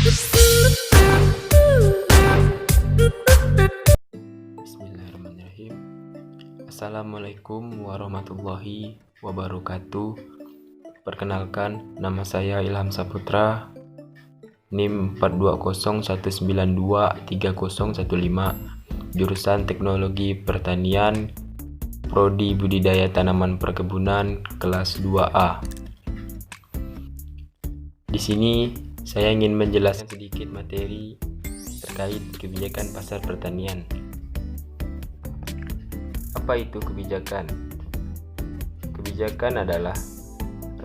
Bismillahirrahmanirrahim. Assalamualaikum warahmatullahi wabarakatuh. Perkenalkan, nama saya Ilham Saputra, NIM 4201923015, jurusan Teknologi Pertanian, Prodi Budidaya Tanaman Perkebunan, kelas 2A. Di sini saya ingin menjelaskan sedikit materi terkait kebijakan pasar pertanian. Apa itu kebijakan? Kebijakan adalah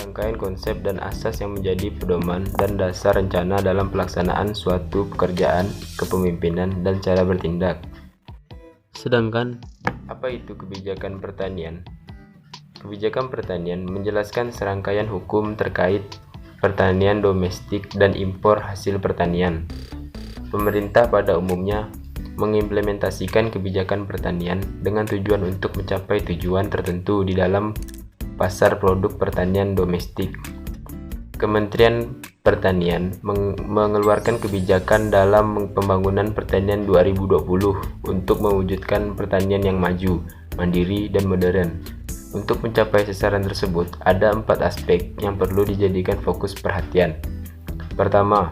rangkaian konsep dan asas yang menjadi pedoman dan dasar rencana dalam pelaksanaan suatu pekerjaan, kepemimpinan, dan cara bertindak. Sedangkan, apa itu kebijakan pertanian? Kebijakan pertanian menjelaskan serangkaian hukum terkait pertanian domestik dan impor hasil pertanian. Pemerintah pada umumnya mengimplementasikan kebijakan pertanian dengan tujuan untuk mencapai tujuan tertentu di dalam pasar produk pertanian domestik. Kementerian Pertanian mengeluarkan kebijakan dalam pembangunan pertanian 2020 untuk mewujudkan pertanian yang maju, mandiri, dan modern. Untuk mencapai sasaran tersebut, ada 4 aspek yang perlu dijadikan fokus perhatian. Pertama,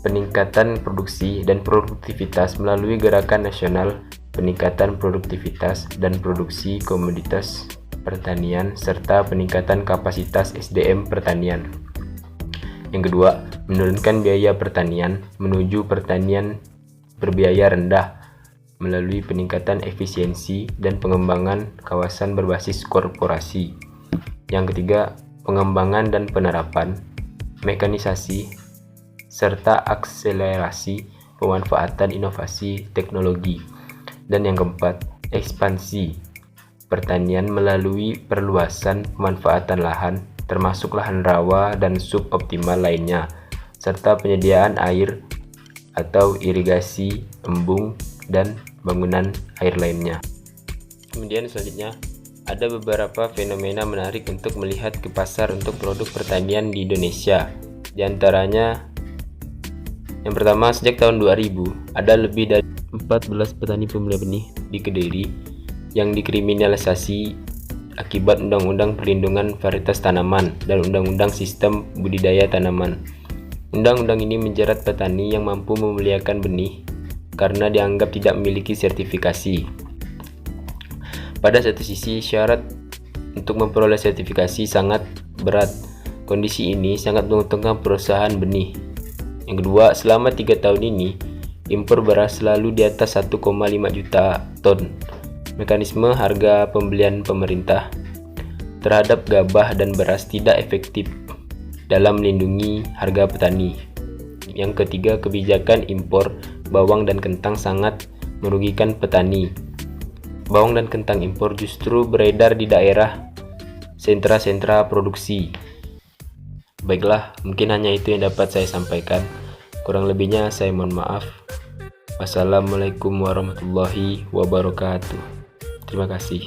peningkatan produksi dan produktivitas melalui gerakan nasional peningkatan produktivitas dan produksi komoditas pertanian serta peningkatan kapasitas SDM pertanian. Yang kedua, menurunkan biaya pertanian menuju pertanian berbiaya rendah melalui peningkatan efisiensi dan pengembangan kawasan berbasis korporasi. Yang ketiga, pengembangan dan penerapan mekanisasi serta akselerasi pemanfaatan inovasi teknologi. Dan yang keempat, ekspansi pertanian melalui perluasan pemanfaatan lahan termasuk lahan rawa dan suboptimal lainnya, serta penyediaan air atau irigasi embung dan bangunan air lainnya. Kemudian selanjutnya, ada beberapa fenomena menarik untuk melihat ke pasar untuk produk pertanian di Indonesia. Di antaranya, yang pertama, sejak tahun 2000, ada lebih dari 14 petani pembeli benih di Kediri yang dikriminalisasi akibat Undang-Undang Perlindungan Varietas Tanaman dan Undang-Undang Sistem Budidaya Tanaman. Undang-undang ini menjerat petani yang mampu memuliakan benih karena dianggap tidak memiliki sertifikasi. Pada satu sisi, syarat untuk memperoleh sertifikasi sangat berat. Kondisi ini sangat menguntungkan perusahaan benih. Yang kedua, selama 3 tahun ini, impor beras selalu di atas 1,5 juta ton. Mekanisme harga pembelian pemerintah terhadap gabah dan beras tidak efektif dalam melindungi harga petani. Yang ketiga, kebijakan impor bawang dan kentang sangat merugikan petani. Bawang dan kentang impor justru beredar di daerah sentra-sentra produksi. Baiklah, mungkin hanya itu yang dapat saya sampaikan. Kurang lebihnya saya mohon maaf. Wassalamualaikum warahmatullahi wabarakatuh. Terima kasih.